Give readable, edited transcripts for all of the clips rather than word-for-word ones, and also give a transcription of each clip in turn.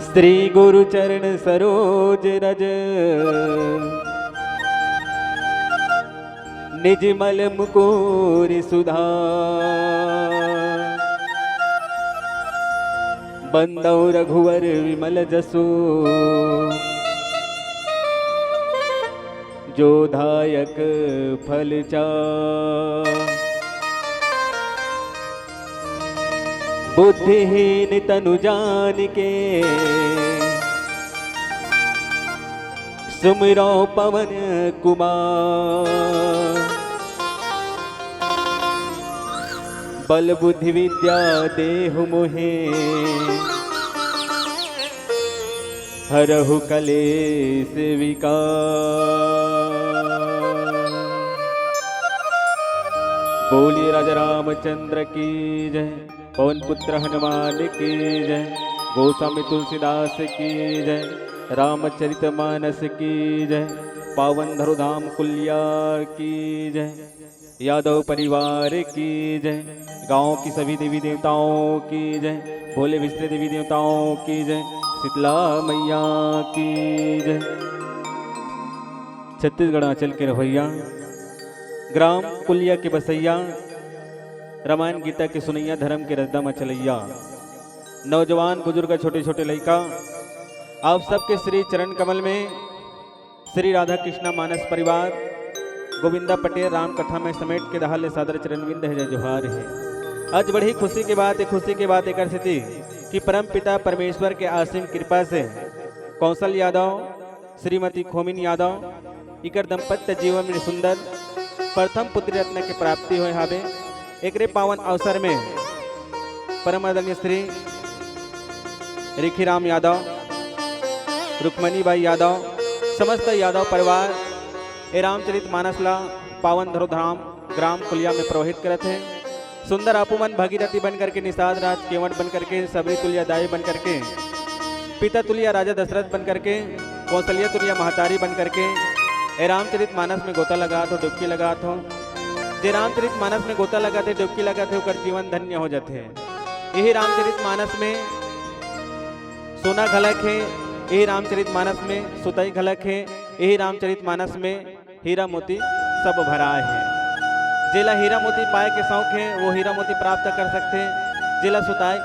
श्री गुरु चरण सरोज रज निज मल मुकुर सुधार। बंदौ रघुवर विमल जसु जो दायक फल चार। बुद्धिहीन तनु जान के सुमिरो पवन कुमार। बल बुद्धि विद्या देहु मोहे हरहु कलेश विकार। बोलिए राजा रामचंद्र की जय, पवन पुत्र हनुमान की जय, गोस्वामी तुलसीदास की जय, रामचरितमानस की जय, पावन धरुधाम कुलिया की जय, यादव परिवार की जय, गांव की सभी देवी देवताओं की जय, भोले विष्णु देवी देवताओं की जय, शीतला मैया की जय। छत्तीसगढ़ आंचल के रवैया, ग्राम कुलिया के बसैया, रामायण गीता के सुनैया, धर्म के रजदा मचलैया, नौजवान बुजुर्ग छोटे छोटे लड़का, आप सबके श्री चरण कमल में श्री राधा कृष्णा मानस परिवार गोविंदा पटेल राम कथा में समेट के दहाले सादर चरण विंद है, जय जोहार है। आज बड़ी खुशी की बात एक स्थिति कि परम पिता परमेश्वर के असीम कृपा से कौशल यादव श्रीमती खोमिन यादव इकर दंपत्य जीवन में सुंदर प्रथम पुत्र रत्न की प्राप्ति हुए हावे। एकरे पावन अवसर में परम आदरणीय श्री रिखीराम यादव, रुक्मणी बाई यादव, समस्त यादव परिवार ए रामचरित मानसला पावन धरोधाम ग्राम कुलिया में प्रवहित करते हैं। सुंदर आपुमन भगीरथी बन करके, निषाद राज केवट बन करके, सबरी तुलिया दाई बन करके, पिता तुलिया राजा दशरथ बन करके, कौशल्या तुलिया महतारी बन करके ए रामचरित मानस में गोता लगा तो डुबकी लगा तो जे रामचरित मानस में गोता लगाते डुबकी लगाते होकर जीवन धन्य हो जाते हैं। यही रामचरित मानस में सोना घलक है, यही रामचरित मानस में सुतई घलक है, यही रामचरित मानस में हीरा मोती सब भरा है। जिला हीरा मोती पाए के शौक है वो हीरा मोती प्राप्त कर सकते हैं, जिला सुताई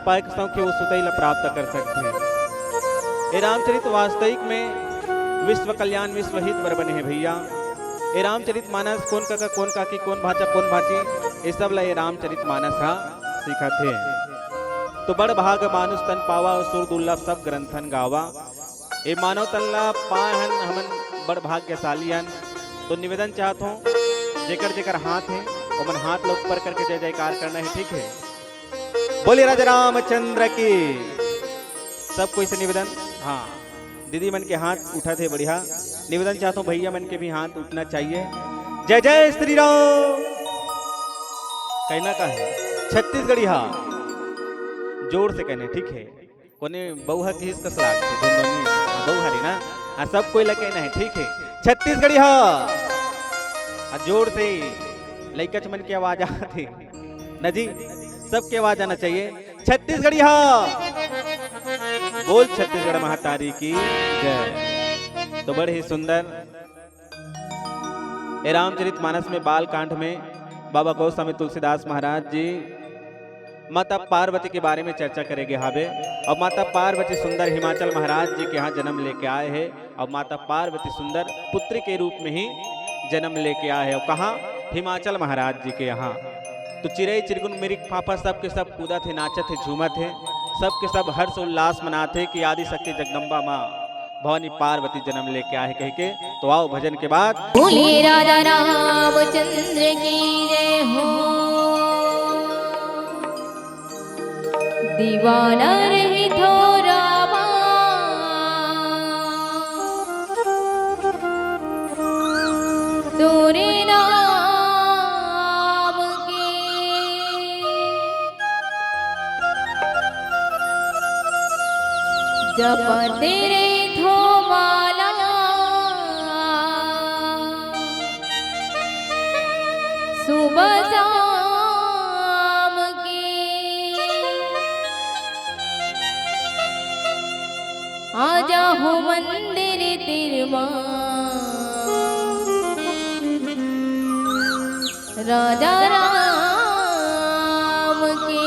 पाए के शौक है वो सुतई प्राप्त कर सकते हैं। ये रामचरित वास्तविक में विश्व कल्याण विश्व हित बर बने हैं भैया। ये रामचरित मानस कौन काका कौन काकी कौन भाचा कौन भाची ये सब ला ये रामचरित मानस हा सिखाते हैं। तो बड़ भाग मानुष तन पावा और सुर दुर्लभ सब ग्रंथन गावा। ये मानव तल्ला पाहन हमन बड़ भाग्यशाली हन। तो निवेदन चाहता हूँ जेकर जेकर हाथ है वो मन हाथ लोग ऊपर करके जय जयकार करना है, ठीक है। बोलिए राजा रामचंद्र की। सब कोई से निवेदन, हाँ दीदी मन के हाथ उठा थे, बढ़िया निवेदन चाहता हूँ भैया मन के भी हाथ उठना चाहिए। जय जय श्री राम कहना का है छत्तीसगढ़ी हा जोर से कहने, ठीक है। कोने बहुहा की हिस्सा सलाह बहुहारी ना हाँ सब कोई लगे ना है, ठीक है। छत्तीसगढ़ी हा जोर से लइकच मन की आवाज आती न जी, सबके आवाज आना चाहिए। छत्तीसगढ़ी हा बोल छत्तीसगढ़ महातारी की जय। तो बड़े ही सुंदर रामचरित मानस में बाल कांड में बाबा गोस्वामी तुलसीदास महाराज जी माता पार्वती के बारे में चर्चा करेंगे हावे। और माता पार्वती सुंदर हिमाचल महाराज जी के यहाँ जन्म लेके आए हैं और माता पार्वती सुंदर पुत्री के रूप में ही जन्म लेके आए हैं। और कहाँ हिमाचल महाराज जी के यहाँ। तो चिड़ई चिरगुन मिरिक फाफा सब के सब कूदा थे, नाचत थे, झूमत थे, सब के सब हर्ष उल्लास मनाते कि आदि शक्ति जगदम्बा माँ भवानी पार्वती जन्म लेके आए कह के। तो आओ भजन के बाद बोलिए राजा रामचंद्र की जय हो। दीवाना रही रामा तोरे नाम के जपते रे थो माला सुबह शाम की आजा हो मंदिर तिरमा राजा राम के।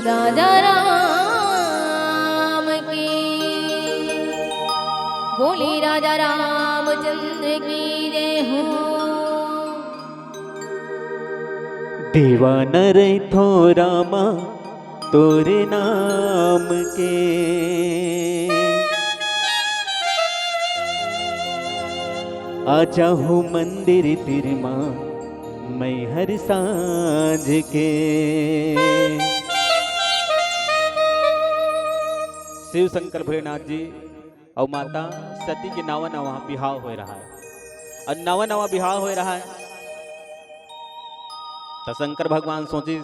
राजा राम बोले राजा रामचंद्र की जय हो। दीवाना रही थो रामा तोरे नाम के, आजा हूँ मंदिर तिरमा मैं हर सांझ के। शिव शंकर भोलेनाथ जी और माता सती के नवा नवा बिहाव हो रहा है, और नवा नवा बिहाव हो रहा है तो शंकर भगवान सोची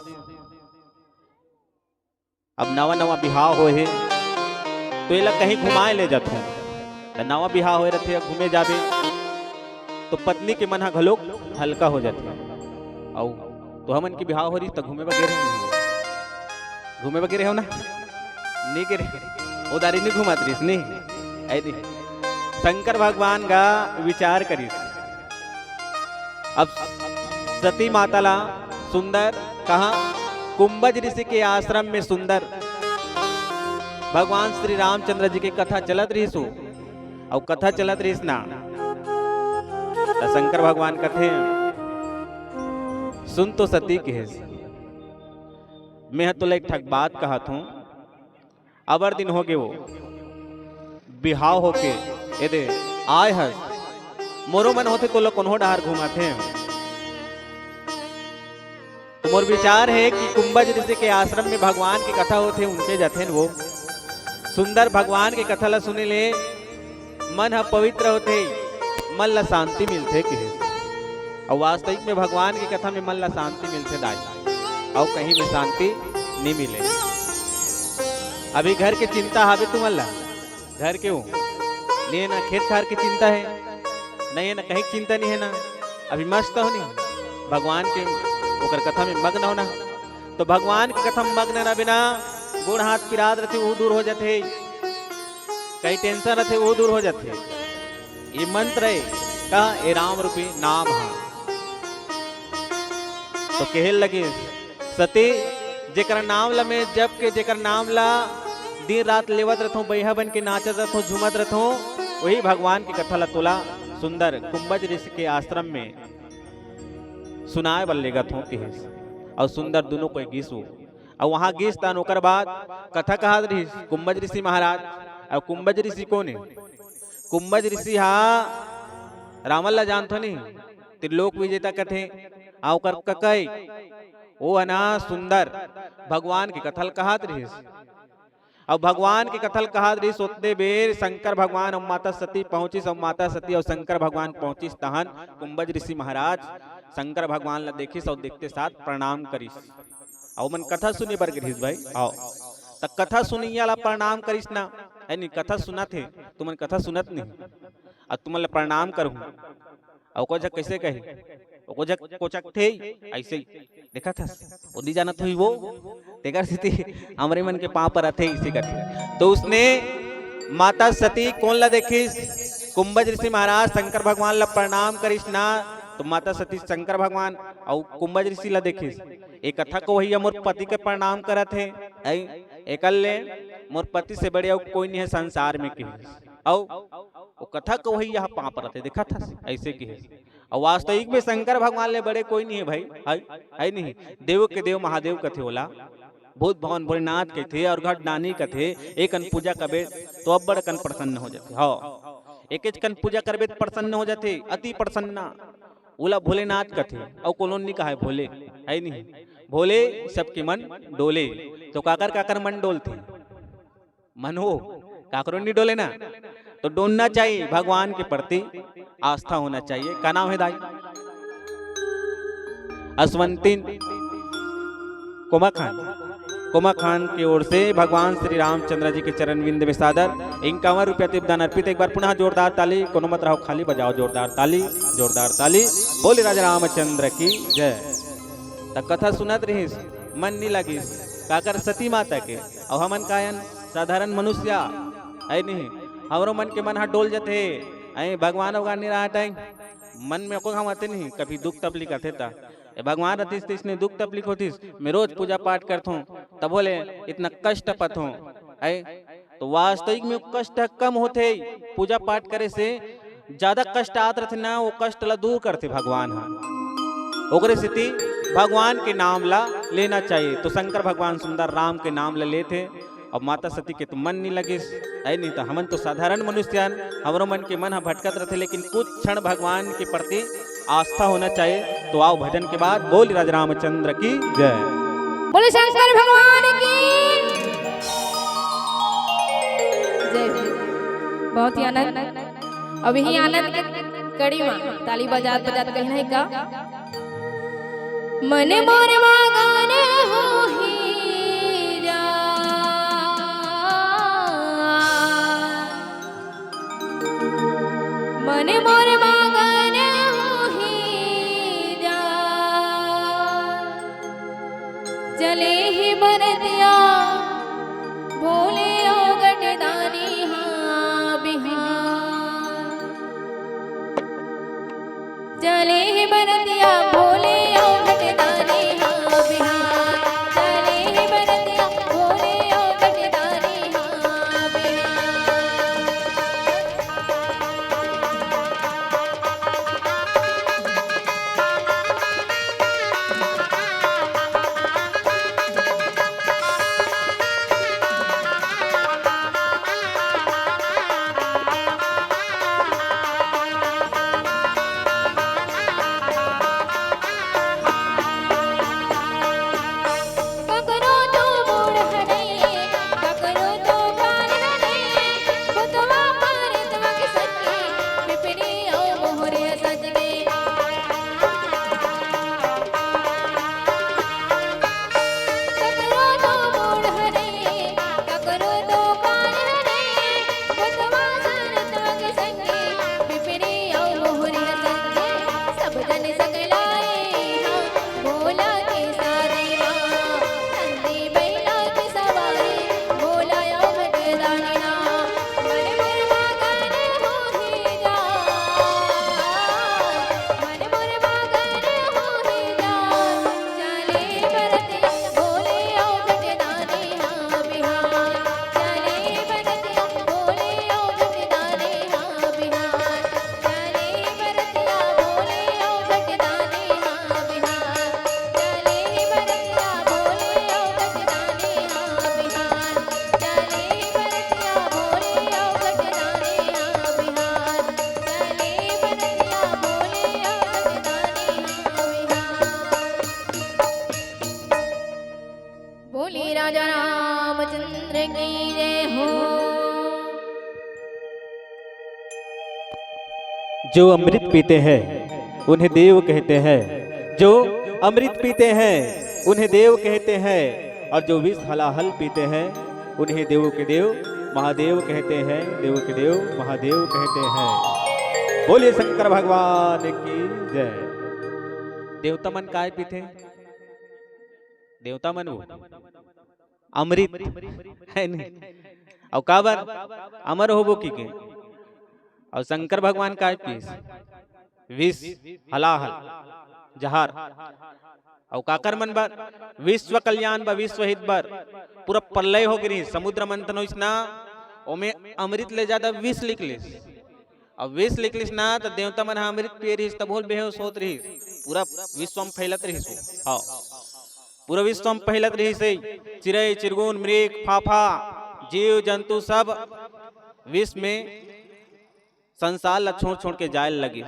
अब नवा नवा बिहाव हो है तो ये लोग कहीं घुमाए ले जाते हैं, तो नवा बिहाव हो रहे थे घूमे जाबे तो पत्नी के मन घलोक हल्का हो जाते हैं। और तो हमन की बिहाव हो रही तो घूमे वगैरह घूमे वगैरह हो ना नहीं गिरे उदारी नहीं घुमात रही नहीं ऐ शंकर भगवान का विचार करीस। अब सती माता ला सुंदर कहा कुंभज ऋषि के आश्रम में सुंदर भगवान श्री रामचंद्र जी की कथा चलत रही सु और कथा चलत रही ना तो शंकर भगवान कथे सुन तो सती के मैं तो एक ठक बात कहा हूं अबर दिन हो गए वो बिहाव होके ये दे आय है मोरो मन होते तो लोग कौन डहार घुमाते हैं। तो मोर विचार है कि कुंभज ऋषि के आश्रम में भगवान की कथा होते उनके जाते हैं वो सुंदर भगवान की कथा ला सुने ले मन हा पवित्र होते मन ला शांति मिलते कि और वास्तविक में भगवान की कथा में मन ला शांति मिलते दाई और कहीं में शांति नहीं मिले। अभी घर की चिंता हावे तुम ला घर क्यों नहीं है ना खेत खार की चिंता है नहीं है ना कहीं चिंता नहीं है ना अभी मस्त हो नहीं भगवान के ओकर कथा में मग्न होना तो भगवान की कथा में मग्न ना बिना गोड़ हाथ पिरात रहते वो दूर हो जाते कई टेंशन रहते वो दूर हो जाते। ये मंत्र है का ए राम रूपी नाम है तो कहे लगे सती जेकर नाम ला में जब के जेकर नाम ला दिन रात लेवत रहूं बैहा बन के नाचत रहूं झूमत रहूं वही भगवान की कथा ला तोला सुंदर कुंभज ऋषि के आश्रम में सुनाए बल लेगा थो कि और सुंदर दोनों को गीसू और वहां गीस तान ओकर बाद कथा कहा रही कुंभज ऋषि महाराज और कुंभज ऋषि कौन है कुंभज ऋषि हा रामल ला जानतो नहीं त्रिलोक विजेता कथे आओ कर ककई वो है ना सुंदर भगवान की कथल कहात रही और भगवान की कथल कहात रही सोते बेर शंकर भगवान और माता सती पहुंची सब माता सती और शंकर भगवान पहुंची तहन कुंभज ऋषि महाराज शंकर भगवान ला देखिस और देखते साथ प्रणाम करिस और मन कथा सुने बर गिरिस भाई आओ तक कथा सुनिया ला प्रणाम करिस ना है नहीं कथा सुना थे तुमन कथा सुनत नहीं और तुम ला प्रणाम करूं और को जग कैसे कहे को जग कोचक थे ऐसे ही देखा था ओदी जानत हुई वो तेकर स्थिति हमरे मन के पांव पर आते इसी करते तो उसने माता सती कौन ला देखिस कुंभज ऋषि महाराज शंकर भगवान ला प्रणाम करिस ना तो माता सती शंकर भगवान और कुंभज ऋषि ला देखिस एक कथा को वही मोर पति के प्रणाम करत है एकल्ले मोर पति से बड़े कोई नहीं है संसार में की और वो कथा को वही यहाँ पाप रहते देखा था ऐसे की है और वास्तविक में शंकर भगवान ले बड़े कोई नहीं है भाई है नहीं देव के देव महादेव कथे होला भूत भवन भोलेनाथ के थे और घट नानी का थे एक अन पूजा करबे तो अब बड़ कन प्रसन्न हो जाते हाँ एक कन पूजा करबे तो प्रसन्न हो जाते अति प्रसन्न ओला भोलेनाथ का थे और कॉलोनी का है भोले है नहीं भोले सबके मन डोले तो काकर काकर मन डोलते मन हो काकरों नहीं डोले ना तो डोलना चाहिए भगवान के प्रति आस्था होना चाहिए। क्या नाम है दाई असवंतीन कोमा खान की ओर से भगवान श्री रामचंद्र जी के चरण विंद में सादर 51 रुपया तिपदान अर्पित। एक बार पुनः जोरदार ताली कोनो मत रहो खाली बजाओ जोरदार ताली बोले राजा रामचंद्र की जय। तक कथा सुनत रही मन नहीं लगी काकर सती माता के और हमन कायन साधारण मनुष्य है नहीं हमारो मन के मन हाथ डोल जाते भगवान भगवान नहीं रहा मन में को हम आते नहीं कभी दुख तकलीफ आते था भगवान रतीस तो इसने दुख तकलीफ होती मैं रोज पूजा पाठ करता हूँ तब बोले इतना कष्ट पत हूँ तो वास्तविक में वो कष्ट कम होते, पूजा पाठ करे से ज्यादा कष्ट आत रहते ना, वो कष्ट ला दूर करते भगवान। हाँ ओकरे स्थिति भगवान के नाम ला लेना चाहिए। तो शंकर भगवान सुंदर राम के नाम ला लेते, अब माता सती के तो मन नहीं लगे है नहीं, तो हमन तो साधारण मनुष्य, हमारो मन के मन भटकत रहते, लेकिन कुछ क्षण भगवान के प्रति आस्था होना चाहिए। तो आओ भजन के बाद बोल राजा रामचंद्र की जय। बोले शंकर भगवान की जय। बहुत ही आनंद, अभी ही आनंद के कड़ी में ताली बजात बजात कहीं नहीं का मन मोर मगन हो ही जा, मन मोर मगन हो ही जा, चले ही बरतिया भोले ओ गटदानी हाँ बिहार, चले ही बरतिया भोले ओ गटदानी हाँ बिहार, चले ही बरतिया भोले ओ गटदानी हाँ बिहार। बोली राजा रामचंद्र की जय हो। जो अमृत पीते हैं उन्हें देव कहते हैं, जो अमृत पीते हैं उन्हें देव कहते हैं, और जो विष हलाहल पीते हैं उन्हें देवों के देव महादेव कहते हैं, देवों के देव महादेव कहते हैं। बोलिए शंकर भगवान की जय। देवता मन काय पीते? देवता मन वो अमृत है नहीं, और काबर अमर होबो की के, और शंकर भगवान काय पीस विष हलाहल जहर, और काकर मन बर विश्व कल्याण ब विश्व हित बर पूरा प्रलय हो गई, समुद्र मंथन होइस ना, ओमे अमृत ले ज्यादा विष लिखलिस, अब विष लिखलिस ना तो देवता मन अमृत पिए रहिस तब होल बेहोश होत रहिस, पूरा विश्व में फैलत रहिस। हाँ पूरा विश्व में फैलत रहिस, चिड़ै चिरगुन मृग फाफा जीव जंतु सब विष में संसार ला छोड़ छोड़ के जाए लगी।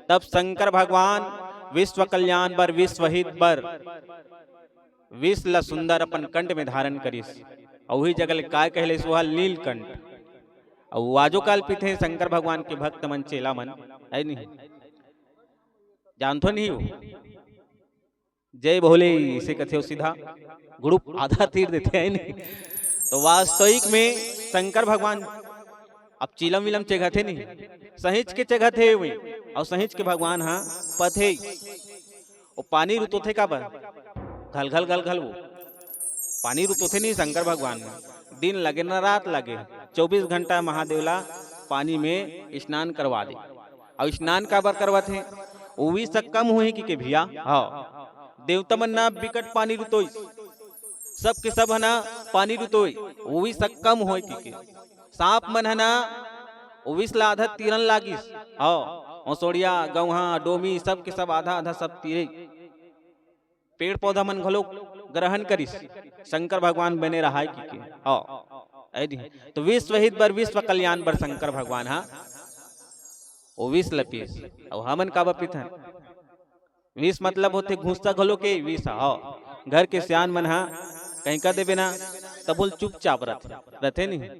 तब शंकर भगवान विश्व कल्याण बर विश्व हित बर विष ला सुंदर अपन कंठ में धारण करिस, और वही जगह काय कहले सुहाल नीलकंठ, और वाजो काल पीते शंकर भगवान के भक्त मन चेला मन है नहीं, जानतो नहीं हो जय भोले इसे कथे सीधा ग्रुप आधा तीर देते हैं नहीं। तो वास्तविक में शंकर भगवान अब चिलम विलम चेघा थे नहीं, सहिंच के चेघा थे हुए, और सहिंच के भगवान हाँ पथे वो पानी रुतो थे का बर घल घल घल घल, वो पानी रुतो थे नहीं शंकर भगवान में, दिन लगे न रात लगे 24 घंटा महादेवला पानी में स्नान करवा दे, और स्नान का बर करवा थे वो भी सब कम हुई कि भैया। हाँ देवता मन ना बिकट पानी रुतोई, सब के सब है ना पानी रुतोई, वो भी सब कम हो कि सांप मन है ना वो विष ला आधा तीरन लागिस औसोड़िया गौहा डोमी सब के सब आधा आधा सब तीरे पेड़ पौधा मन घलो ग्रहण करिस शंकर भगवान बने रहा की ऐदी तो विश्व हित बर विश्व कल्याण बर शंकर भगवान हा वो विष लपीस और हमन का बपित है विष मतलब होते घुसता घलो के विष घर के सियान मन हा कहीं का देवे ना तब बोल चुपचाप रहते नहीं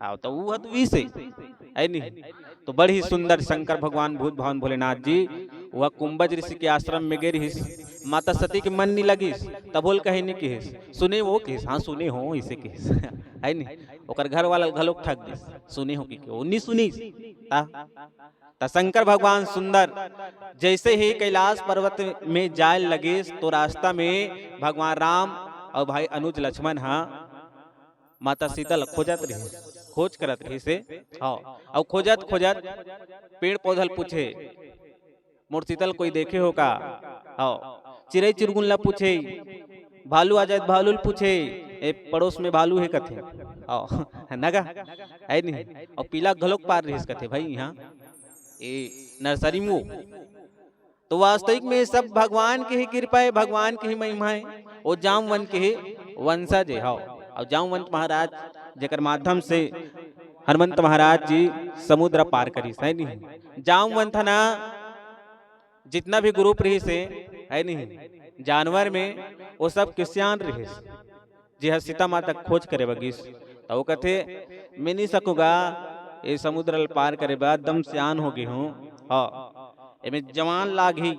आओ तो वो तो विष है नहीं तो बड़ी सुंदर शंकर भगवान भूत भवन भोलेनाथ जी वह कुंभज ऋषि के आश्रम में गिर माता सती के मन नहीं लगिस तब बोल कहीं नहीं किस सुने वो किस हाँ सुने हो इसे किस है नहीं ओकर घर वाला घलोक ठग दिस सुने हो कि नहीं सुनी ता शंकर भगवान सुंदर जैसे ही कैलाश पर्वत में जाए लगे तो रास्ता में भगवान राम और भाई अनुज लक्ष्मण हाँ माता सीता खोजत रही खोज करत रही से और खोजत खोजत पेड़ पौधल पूछे मोर शीतल कोई देखे हो का चिड़ई चिरगुन ला पूछे भालू आ जाए भालू पूछे ए पड़ोस में भालू है कथे नगा है नहीं और पीला घलोक पार रही कथे भाई यहाँ ए नर्सरी में तो वास्तविक में सब भगवान की ही कृपा है भगवान की ही महिमा है वो जामवंत के ही वंशज है और जामवंत महाराज जेकर माध्यम से हनुमंत महाराज जी समुद्र पार करी है नहीं जामवंत ना जितना भी ग्रुप रही से है नहीं जानवर में वो सब क्रिश्चियन रही जी हाँ सीता माता खोज करे बगीस तो वो कहते मैं नहीं सकूंगा ये समुद्र पार करे बाद दम सियान हो गई हूँ में जवान लागी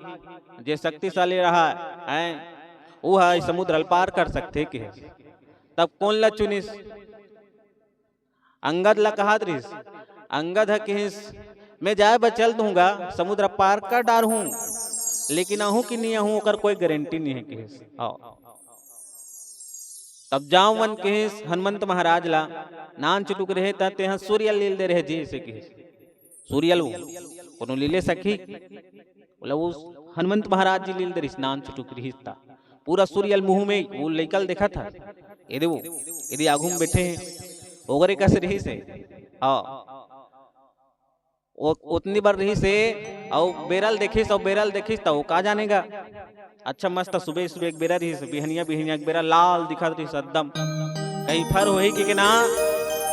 जे शक्तिशाली रहा है वो है समुद्र पार कर सकते कि तब कौन ला चुनिस अंगद ला कहा रिस अंगद है कि मैं जाए बचल दूंगा समुद्र पार कर डार हूं लेकिन आहू कि नहीं आहू कर कोई गारंटी नहीं है कि तब जाऊं वन के हनुमंत महाराज ला नान चुटुक रहे ते हैं सूर्य लील दे रहे जी से कि सूर्य लो कोनो लीले सखी बोला वो हनुमंत महाराज जी लील दे रही नान चुटुक रही था पूरा सूर्य मुंह में वो लेकल देखा था यदि आगू में बैठे हैं ओगरे कैसे रही से उतनी बार रही से और बेरल देखिस और बेरल देखिस तो का जानेगा अच्छा मस्त सुबह सुबह एक बेरा रही से बिहनिया बिहनिया एक बेरा लाल दिखा रही एकदम कहीं फर हो कि ना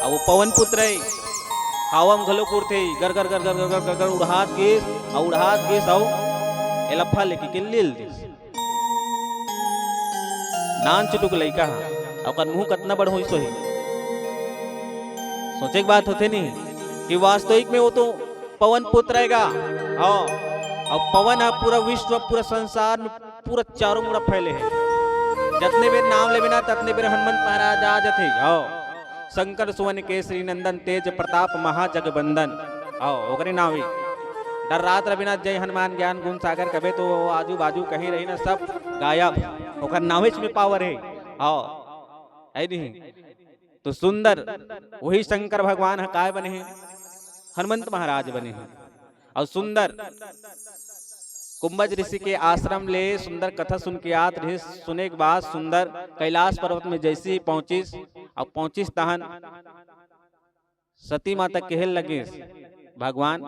वो पवन पुत्र है हवाम घलो थे गर गर गर गर गर गर गर उड़ात गेस और एलफा लेके के लील दिस नान चुटुक लइका और मुंह कतना बड़ होई सोही सोचे की बात होते नहीं कि वास्तविक में वो तो पवन पुत्र रहेगा और पवन है पूरा विश्व पूरा संसार में पूरा चारों मुड़ा फैले हैं जितने बेर नाम ले बिना ततने बेर हनुमंत महाराज आ जाते शंकर सुवन केसरी नंदन तेज प्रताप महाजगबंदन ओकरे नाम ही डर रात रविनाथ जय हनुमान ज्ञान गुण सागर कभे तो आजू बाजू कहीं रही ना सब गायब ओकर नाविच में पावर है है नहीं तो सुंदर वही शंकर भगवान काय बने हैं हनुमंत महाराज बने हैं और सुंदर कुंभज ऋषि के आश्रम ले सुंदर कथा सुन के आत रही सुने के बाद सुंदर कैलाश पर्वत में जैसे ही पहुंचिस और पहुंचिस तहन सती माता कहल लगे भगवान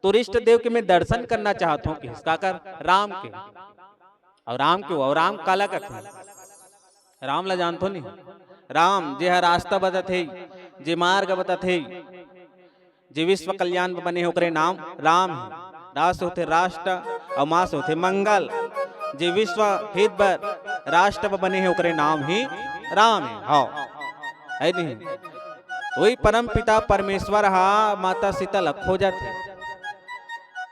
तो इष्ट देव के मैं दर्शन करना चाहता हूँ किसका कर राम के और राम काला कथे राम ला जानतो नहीं राम जे रास्ता बता थे जे मार्ग बता थे जे विश्व कल्याण बने होकरे नाम राम राष्ट्र होते राष्ट्र और मास होते मंगल जे विश्व हित बर राष्ट्र बने होकरे नाम ही राम है नहीं वही परम पिता परमेश्वर हा माता सीता लखो जाते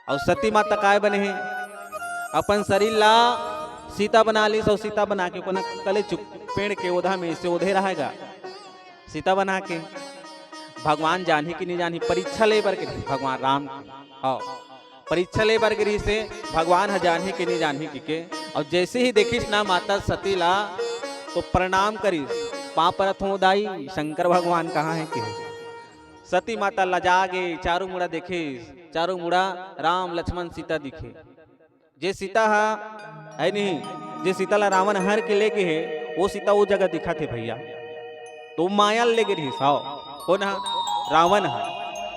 और सती माता काय बने हैं अपन शरीर ला सीता बना ली सो सीता बना के कोना कले चुप पेड़ के ओधा में से ओधे रहेगा सीता बना के भगवान जानी कि नहीं जानी परीक्षा ले बर के भगवान राम परीक्षा ले बर गिरी से भगवान जानी कि नहीं जानी के और जैसे ही देखिस ना माता सती ला तो प्रणाम करिस पाँव पर दाई शंकर भगवान कहाँ है कि सती माता लजा गे चारों मुड़ा देखे चारों मुड़ा राम लक्ष्मण सीता दिखे जे सीता है नहीं जे सीता ला रावण हर के लेके है वो सीता वो जगह दिखा थे भैया तो माया ले गिरी तो कौन हा रावण हा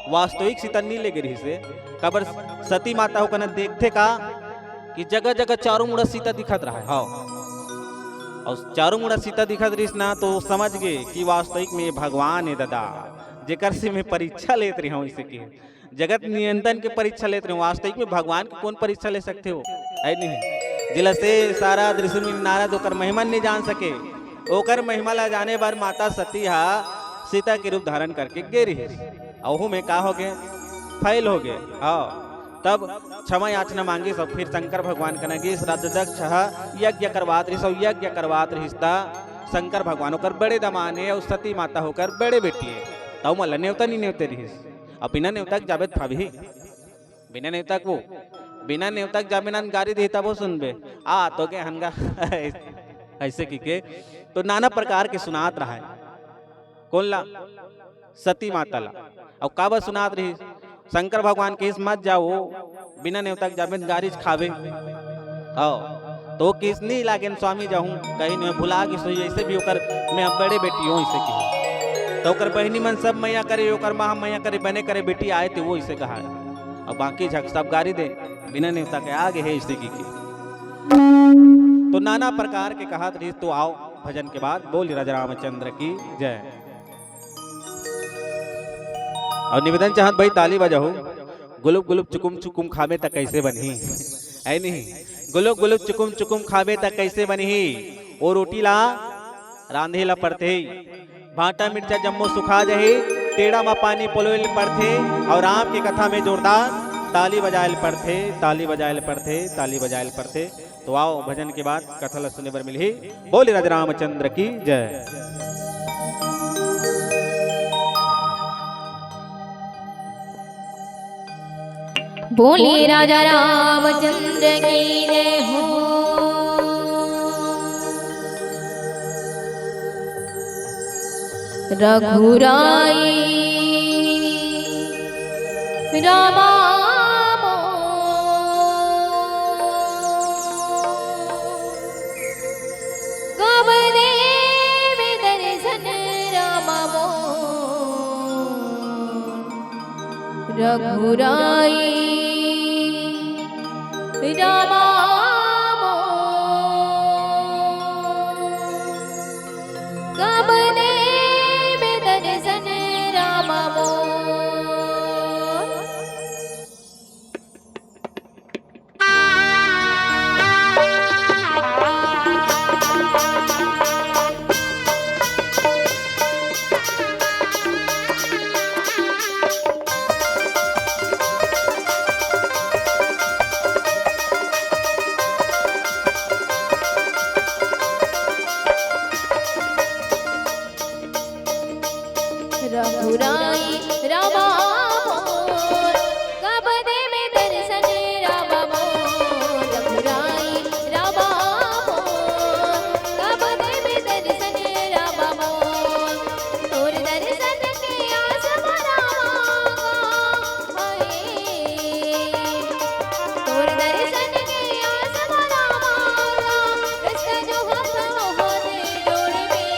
वास्तविक सीता नी ले गिरी से कबर सती माता हो कना देखते का कि जगह जगह चारों मुड़ा सीता दिखत रहा है हाँ और चारों मुड़ा सीता दिखत रही ना तो समझ गए कि वास्तविक में भगवान है दादा जेकर से मैं परीक्षा लेते रही हूँ इसे की जगत नियंत्रण के परीक्षा लेते रहे वास्तविक में भगवान की कौन परीक्षा ले सकते हो है नहीं जिला से सारा दृश्य में नारद होकर महिमा नहीं जान सके ओकर महिमा ला जाने बार माता सती हा सीता के रूप धारण करके गिरी अहू में का हो गए फैल हो गए हाँ तब क्षमा याचना मांगी सब फिर शंकर भगवान का नगी राजदक्ष यज्ञ करवात रही सब यज्ञ करवात रहिस्ता शंकर भगवान होकर बड़े दमाने और सती माता होकर बड़े बेटी है तब मल्ला नेवता नहीं नेवते रही अब बिना नेवतक जाबे भाभी बिना नेवतक वो बिना नेवतक जाबे ना गाड़ी देता वो सुनबे आ तो के हनगा ऐसे की के तो नाना प्रकार के सुनात रहा है कौन ला सती माता ला और काबा सुनात रही शंकर भगवान के इस मत जाओ बिना नेवतक जाबे गाड़ी खावे तो किस नहीं लागे स्वामी जाऊं कहीं नहीं भुला के सोई ऐसे भी होकर मैं अब बड़े बेटी हूँ इसे की तो ओकर बहनी मन सब मैया करे ओकर माँ मैया करे बने करे बेटी आए थे वो इसे कहा और बाकी झक सब गाड़ी दे बिना नेवता के आगे है इसे की तो नाना प्रकार के कहा रही तो आओ भजन के बाद बोल राजा रामचंद्र की जय और निवेदन चाहत भाई ताली बजाओ गुलुब गुलुब चुकुम चुकुम खावे तक कैसे बनी है नहीं गुलुब गुलुब चुकुम चुकुम खावे तक कैसे बनी वो रोटी ला रांधे ला पड़ते भाटा मिर्चा जम्मो सुखा जाए टेढ़ा में पानी पोलोल पड़ते और राम की कथा में जोरदार ताली बजायल पड़ते ताली बजायल पड़ते ताली बजायल पड़ते तो आओ भजन के बाद कथा ला सुनने पर मिली बोले राजा रामचंद्र की जय बोले राजा रामचंद्र की जय हो रघुराई रामा कब देव दर्शन रामा रघुराई रामा कब देव दर्शन रामा रघुराई रामा कब देव दर्शन रामा रघुराई रामा कब देव दर्शन रामा तोर दर्शन के आस रामा तोर दर्शन के आस रामा रास्ता जो हाथ जोड़ में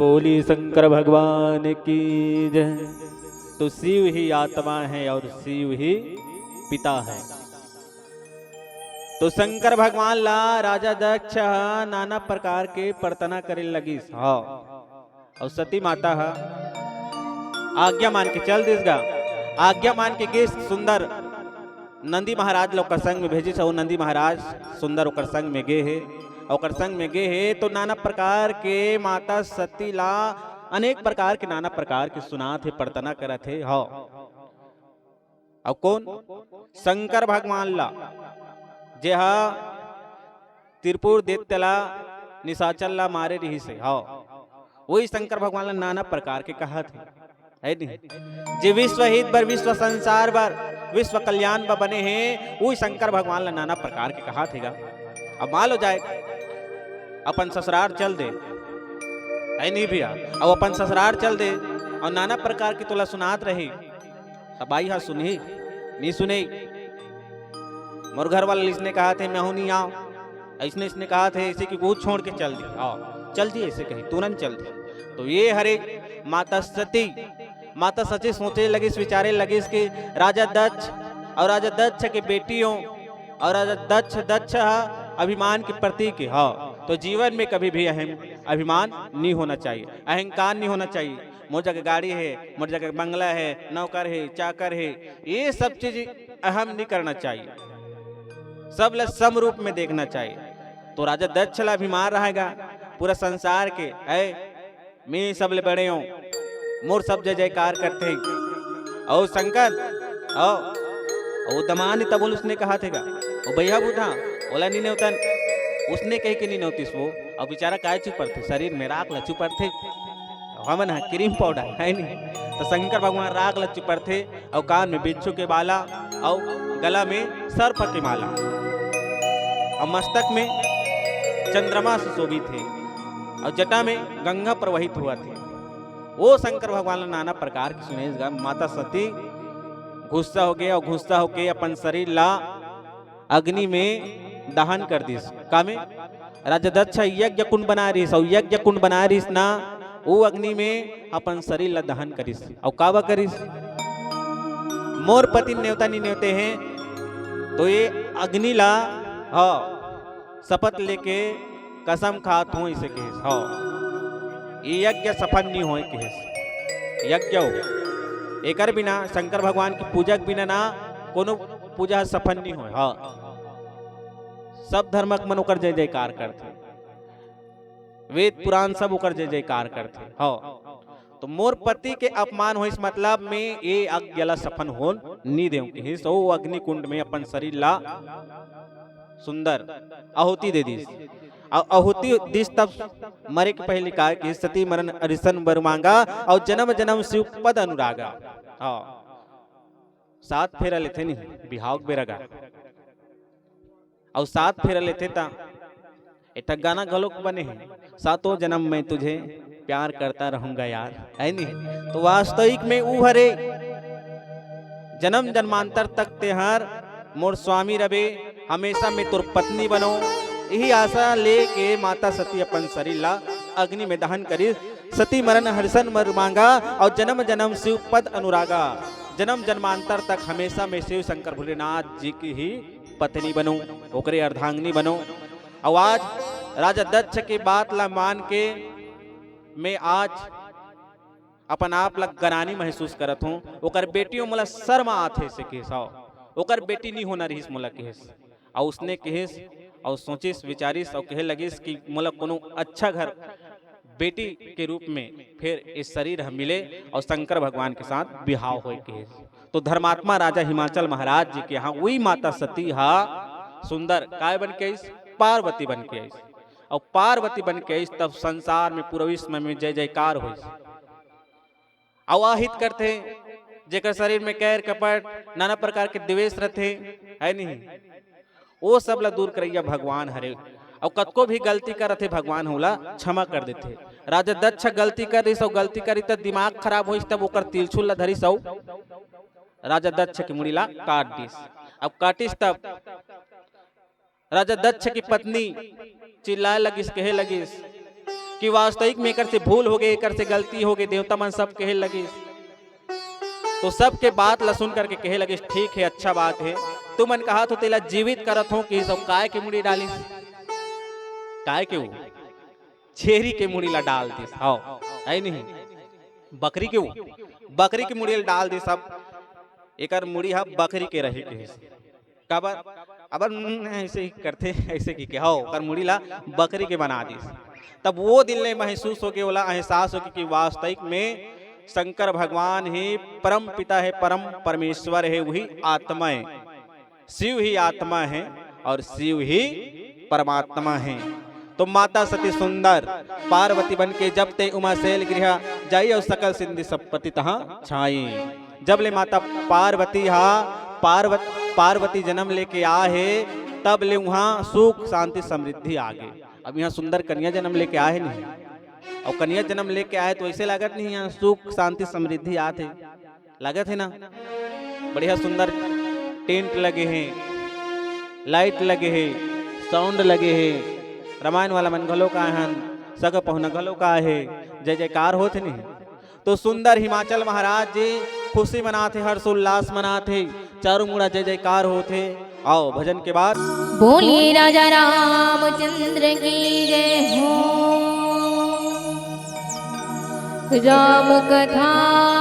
बोली शंकर भगवान की जय। तो शिव ही आत्मा है और शिव ही पिता है। तो शंकर भगवान ला राजा दक्ष नाना प्रकार के प्रार्थना करे लगी और सती माता आज्ञा मान के चल दिस गा। आज्ञा मान के गे सुंदर नंदी महाराज लोग संग में भेजी और नंदी महाराज सुंदर ओकर संग में गे है। ओकर संग में गे है तो नाना प्रकार के माता सती ला अनेक प्रकार के नाना प्रकार के सुनात है प्रार्थना करत है। अब कौन शंकर भगवान ला जे हा त्रिपुर दैत्यला निशाचल ला मारे रही से वही शंकर भगवान ला नाना प्रकार के कहा थे है नहीं। जे विश्व हित बर विश्व संसार बर विश्व कल्याण बर बने हैं वही शंकर भगवान ला नाना प्रकार के कहा थे। अब मान लो जाए अपन ससुराल चल दे है नहीं भैया। अब अपन ससुराल चल दे और नाना प्रकार की तुला सुनात रही तब आई सुनी नहीं सुने। मोर घर वाला इसने कहा थे मैं हूं नहीं आओ ऐसने इसने कहा थे ऐसे कि वो छोड़ के चल दी आओ चल दी ऐसे कही तुरंत चल दी। तो ये हरे माता सती सोचे लगी विचारे लगी इसके राजा दक्ष के बेटियों और राजा दक्ष अभिमान के प्रतीक तो जीवन में कभी भी अभिमान नहीं होना चाहिए, अहंकार नहीं होना चाहिए। मोर जगह गाड़ी है, मोर जगह बंगला है, नौकर है, चाकर है, ये सब चीज अहम नहीं करना चाहिए, सब ल सम रूप में देखना चाहिए। तो राजा दक्ष ला अभिमान रहेगा पूरा संसार के मैं सबले बड़े हूँ मोर सब जय जयकार करते और शंकर ओ दमान तब उसने कहा थे वो भैया बूढ़ा बोला नहीं होता उसने कही कि नहीं नोतिस वो और बेचारा काय चुप थे शरीर में राख ल चुप थे हमन क्रीम पाउडर है नहीं। तो शंकर भगवान राख ल चुप थे और कान में बिच्छू के बाला और गला में सर्प की माला और मस्तक में चंद्रमा से शोभित थे और जटा में गंगा प्रवाहित हुआ थे। वो शंकर भगवान नाना प्रकार की सुनेगा। माता सती गुस्सा हो गया और गुस्सा होके अपन शरीर ला अग्नि में दहन कर दी। का में राजा दक्ष यज्ञ कुंड बना रही और यज्ञ कुंड बना रही ना वो अग्नि में अपन शरीर ला दहन करिस और कावा करिस। मोर पति न्योता नहीं न्योते हैं तो ये अग्नि ला शपथ लेके कसम खात हूं इसे कहे ये यज्ञ सफल नहीं हो यज्ञ हो एकर बिना शंकर भगवान की पूजक बिना ना कोनो पूजा सफल नहीं हो। सब धर्मक मन ओकर जय जयकार करते, वेद पुराण सब ओकर जय जयकार करते। तो मोर पति के अपमान हो इस मतलब में ये यज्ञ ला सफल हो नहीं दे सो अग्नि कुंड में अपन शरीर ला सुंदर आहुति दे दी। आहुति दिस तब मरे के पहले कहा कि सती मरण अरिसन बर मांगा और जन्म जन्म शिव पद अनुरागा। सात फेरा लेते नहीं बिहाव बेरगा और सात फेरा लेते ता एक गाना गलोक बने हैं सातों जन्म में तुझे प्यार करता रहूंगा यार है नहीं। तो वास्तविक में ऊ हरे जन्म जन्मांतर तक तेहार मोर स्वामी रबे हमेशा में तुर पत्नी बनो यही आशा लेके माता सती अपन शरीर ला अग्नि में दहन करी। सती मरण हरिसन मर मांगा और जन्म जन्म शिव पद अनुरागा जन्म जन्मांतर तक हमेशा में शिव शंकर भोलेनाथ जी की ही पत्नी बनो ओकरे अर्धांगिनी बनो। और आज राजा दक्ष के बात ला मान के मैं आज अपन आप ला गरानी महसूस करत हूँ। ओकर बेटियों मोला शर्मा आथे से केसाओ ओकर बेटी नहीं होना रही मोला केस और उसने केस और सोचिस विचारिस और कहे लगिस कि मोला कोनो अच्छा घर बेटी के रूप में फिर इस शरीर हम मिले और शंकर भगवान के साथ बिहाव हो के। तो धर्मात्मा राजा हिमाचल महाराज जी के यहाँ वही माता सती हा सुंदर काय बन के आईस पार्वती बन के आईस और पार्वती बन के आईस तब संसार में पूरा विश्व में जय जयकार हो आवाहित करते जेकर शरीर में कैर कपट नाना प्रकार के द्वेष रहते है नहीं वो सब ला दूर करैया भगवान हरे। और कतको भी गलती करते भगवान होला क्षमा कर देते। राजा दक्ष गलती कर रही गलती करी तो दिमाग खराब हो तब ओकर तिलछुल ला धरी सौ राजा दक्ष की मुड़ी ला काट दिस। अब काटिस तब राजा दक्ष की पत्नी चिल्लाए लगिस कहे लगिस कि वास्तविक में एकर से भूल हो गई, एकर से गलती हो गई, देवता मन सब कहे लगे। तो सबके बात ला सुन करके कहे लगे ठीक है, अच्छा बात है। तू मन कहा तो तेला जीवित करत हो कि सब काय के मुड़ी डाली, काय के वो छेरी के मुड़ी ला डाल दी, हाँ है नहीं बकरी के वो बकरी की मुड़ी ला डाल दी। सब एकर मुड़ी हा बकरी के रही के काबर अबर ऐसे ही करते, ऐसे की हाँ कर मुड़ी ला बकरी के बना दी। तब वो दिल ने महसूस हो के बोला, एहसास हो कि वास्तविक में शंकर भगवान ही परम पिता है, परम परमेश्वर है, वही आत्मा है, शिव ही आत्मा है और शिव ही परमात्मा है। तो माता सती सुंदर पार्वती बन के जब ते उमा शैल गृह जाई और सकल सिंधि सपति तहाँ छाई। जब ले माता पार्वती पार्वती जन्म लेके आ है, तब ले वहाँ सुख शांति समृद्धि आ गई। अब यहाँ सुंदर कन्या जन्म लेके आए नहीं, और कन्या जन्म लेके आए तो ऐसे लागत नहीं यहाँ सुख शांति समृद्धि आते, लागत है ना। बढ़िया सुंदर टेंट लगे हैं, लाइट लगे हैं, साउंड लगे हैं, रामायण वाला मन घलो का हन, सग पहुना घलो का है, जय जयकार होते नहीं। तो सुंदर हिमाचल महाराज जी खुशी मनाते, हर्षोल्लास मनाते, चारों मुड़ा जय जयकार होते। आओ भजन के बाद बोलिए राजा रामचंद्र की जय हो। राम कथा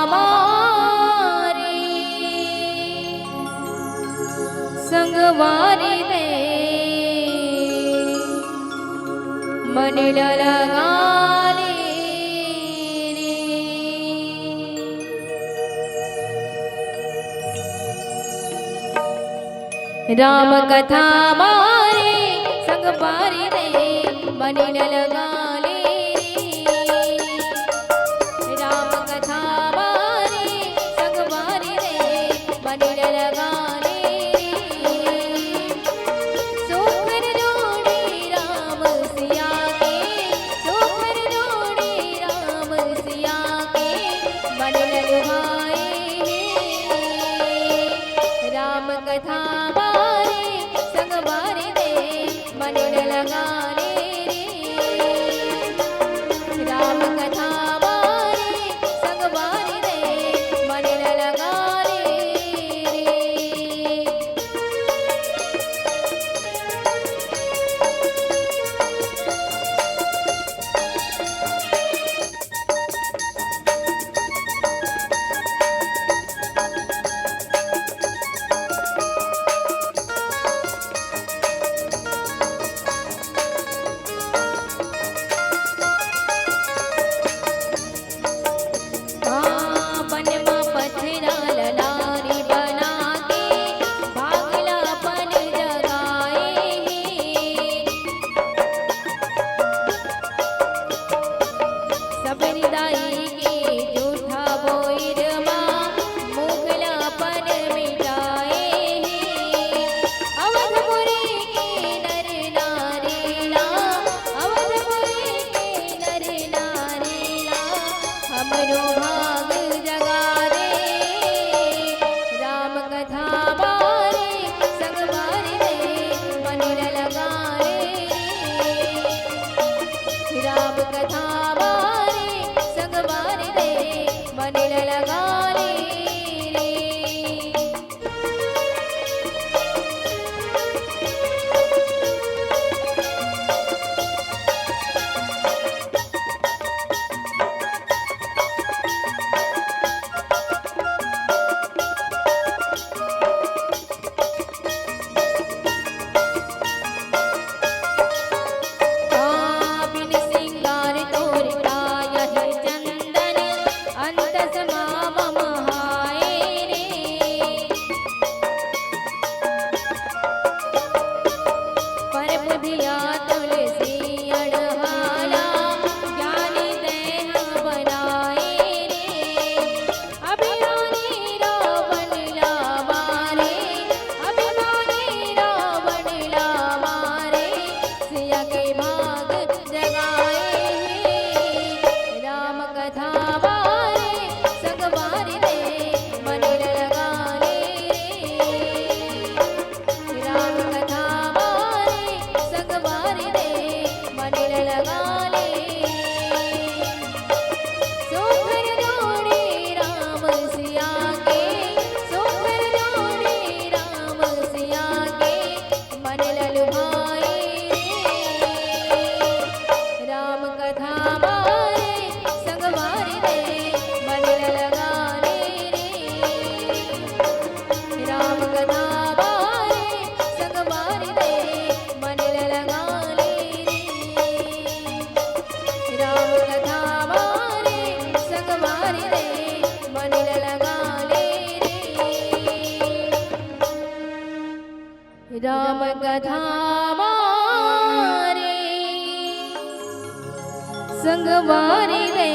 मारी संगवारी दे, मन लगाले रे। राम कथा मारे संगवारी दे, मन लगाले रे। राम कथा मारे संगवारी दे, मन लगाले रे। सोकर जोड़ी राम सिया के, सोकर जोड़ी राम सिया के, मन लगवाए हे। राम कथा मारे संगवारी दे, मन लगाले रे। राम कथा मारे संगवारी दे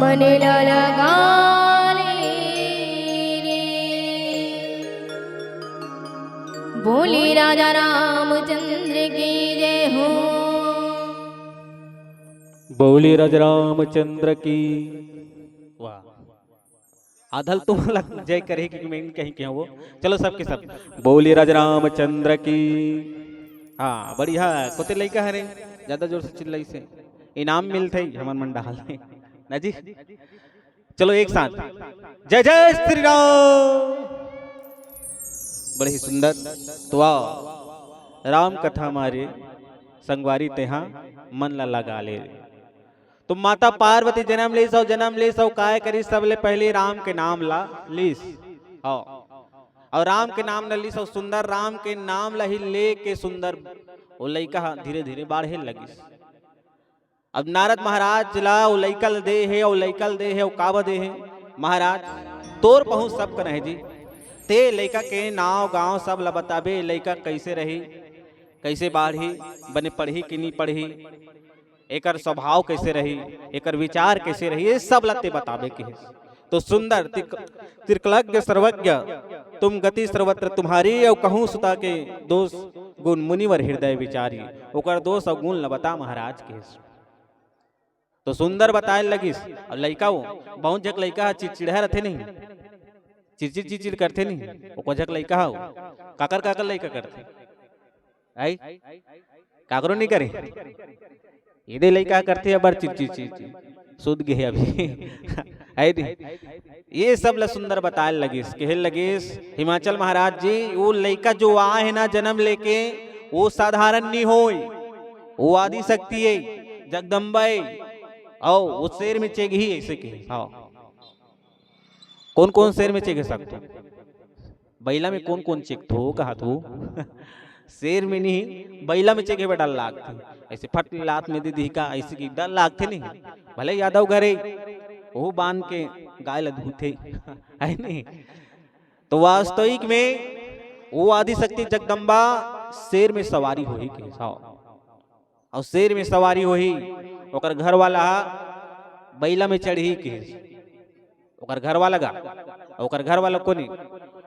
मन न लगाले रे। बोली राजा रामचंद्र की जय हो। बोली राजा रामचंद्र की। वाह, आधल तुम्हाला जय करे कि मैं कहीं क्या वो। चलो सबके सब बोली राजा रामचंद्र की। हाँ बढ़िया, कोते लइका हरे ज्यादा जोर से चिल्लाई से इनाम मिलते ही हमन मन डाल ना जी। चलो एक साथ जय जय श्री राम। बड़े ही सुंदर। तो वाह, राम कथा मारे संगवारी तेहा मन ला लगा ले। तो माता पार्वती जन्म ले सौ काय करी सबले पहले राम के नाम ला लीस। और राम के नाम ला लीस और सुंदर राम के नाम ला ही ले के सुंदर वो लइका धीरे धीरे बाढ़े लगिस। अब नारद महाराज ला वो लइकल दे है और लइकल दे है और काब दे है महाराज तोर पहुंच सब कर है जी। ते लइका के नाव गांव सब ला बताबे लइका कैसे रही, कैसे बाढ़ी, बने पढ़ी कि नहीं पढ़ी, एकर स्वभाव कैसे रही, एकर विचार कैसे रही, ये सब लते बताबे के। तो सुंदर त्रिकलज्ञ सर्वज्ञ तुम गति सर्वत्र तुम्हारी और कहूँ सुता के दोष गुण मुनिवर हृदय विचारी। ओकर दोष और गुण न बता महाराज के। तो सुंदर बताए लगिस। और लइका वो बहुत जग लइका चिड़चिड़ा रहते नहीं, चिड़चिड़ करते नहीं। वो जग लइका हो काकर काकर लइका करते आई काकरो नहीं करे। ये दे लइका करते अबर चिड़चिड़ सुध गए अभी ये सब ला सुंदर बताए लगिस। कहे लगिस हिमाचल महाराज जी वो लइका जो आए है ना जन्म लेके वो साधारण नहीं होई, वो आदि शक्ति है जगदम्बा औ वो शेर में चेग ही ऐसे के। हाँ कौन कौन शेर में चेग सकते बैला में कौन कौन चेक थो कहा तू शेर में नहीं बैला में चेके डर लागते ऐसे फट लात में दी का ऐसे की डर लागते नहीं। भले यादव घरे वो बांध के गाय लधूते है नहीं। तो वास्तविक में वो आदि शक्ति जगदम्बा शेर में सवारी हो ही के। और शेर में सवारी हो ही ओकर घर वाला बैला में चढ़ी के ओकर घर वाला गा ओकर घर वाला को नहीं।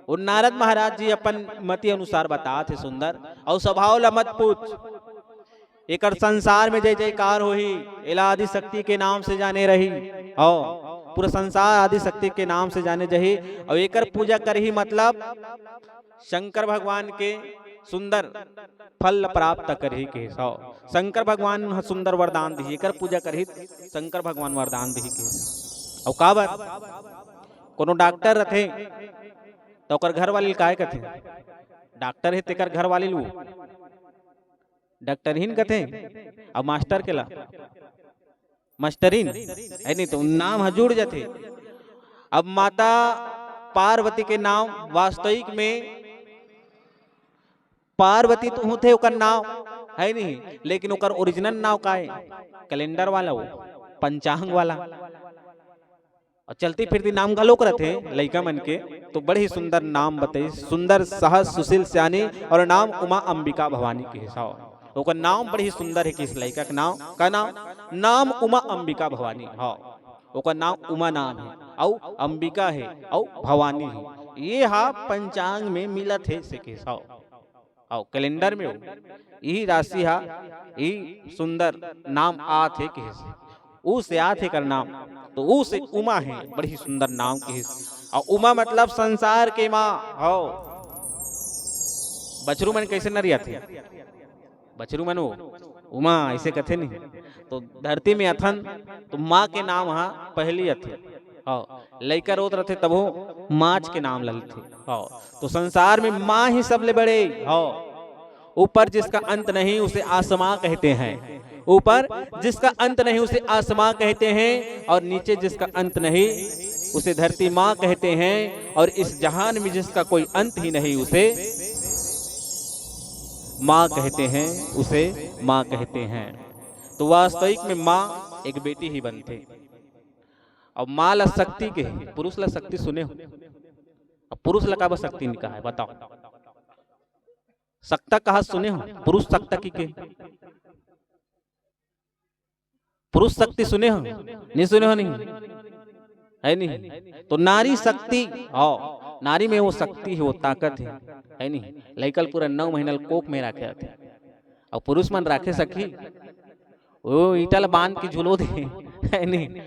और नारद महाराज जी अपन मति अनुसार बता थे सुंदर और स्वभाव ला मत पूछ। एकर संसार में जय जयकार हो ही एला आदि शक्ति के नाम से जाने रही और पूरा संसार आदि शक्ति के नाम से जाने जही। और एकर पूजा कर ही मतलब शंकर भगवान के सुंदर फल प्राप्त कर ही के। शंकर भगवान सुंदर वरदान दी एकर पूजा कर ही शंकर भगवान वरदान दी के। और काबर कोनो डॉक्टर रथे तो ओकर घर वाले काय कथे डॉक्टर है तेकर घर वाले लू डॉक्टरहीन कथे। अब मास्टर के ला मास्टरीन है नहीं तो नाम जुड़ जाते। अब माता पार्वती के नाम वास्तविक में पार्वती तो होते ओकर नाम है नहीं, लेकिन ओकर ओरिजिनल नाम का है कैलेंडर वाला वो पंचांग वाला। और चलती फिरती नाम गलोक रहते लइका मन के। तो बड़े ही सुंदर नाम बताई सुंदर सहज सुशील सयानी और नाम उमा अंबिका भवानी के हिसाब। ओकर नाम बड़ी ही सुंदर है किस लइका का नाम नाम उमा अंबिका भवानी। हाँ ओकर नाम उमा नाम है और अंबिका है और भवानी है। ये हा पंचांग में मिलत है से के और कैलेंडर में यही राशि हा यही सुंदर नाम आत है के ऊ से आत है कर नाम। तो ऊ से उमा है बड़ी ही सुंदर नाम के। और उमा मतलब संसार के माँ हो। बछरू मन कैसे नरिया थे बछरू मन उमा ऐसे कथे नहीं। तो धरती में अथन तो माँ के नाम हा पहली अथे लइका रोत रहते तब हो माच के नाम ललते। तो संसार में माँ ही सबले बड़े ऊपर जिसका अंत नहीं उसे आसमां कहते हैं। ऊपर जिसका अंत नहीं उसे आसमां कहते हैं और नीचे जिसका अंत नहीं उसे धरती माँ कहते हैं। और इस जहान में जिसका कोई अंत ही नहीं उसे माँ कहते हैं उसे माँ कहते हैं। तो वास्तविक में माँ एक बेटी ही बनते। और माँ ला शक्ति के पुरुष ला शक्ति सुने हो अब पुरुष लगा बस शक्ति नहीं कहा है, बताओ। सक्ता कहा सुने हो? पुरुष सक्ता की के पुरुष शक्ति सुने हो? नहीं सुने हो? नहीं है नहीं। तो नारी शक्ति, हाँ नारी में वो शक्ति है, वो ताकत है नहीं। लइकल पूरा 9 महीना कोख में रखे थे और पुरुष मन राखे सखी वो ईटल बांध के झुलो दे है नहीं।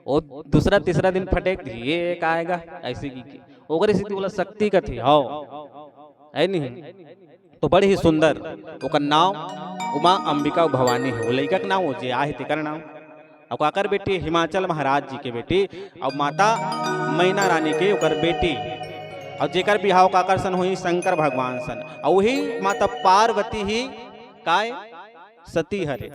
वो दूसरा तीसरा दिन फटेक दी ये एक आएगा ऐसे की ओकरे सीधी बोला शक्ति का थी, हाँ है नहीं। तो बड़े ही सुंदर ओकर नाम उमा अंबिका भवानी है। वो लड़का के नाम हो जे आहे तेकर नाम। और काकर बेटी हिमाचल महाराज जी के बेटी और माता मैना रानी के ओकर बेटी और जेकर बिहाव काकर सन हुई शंकर भगवान सन और वही माता पार्वती ही काय सती हरे।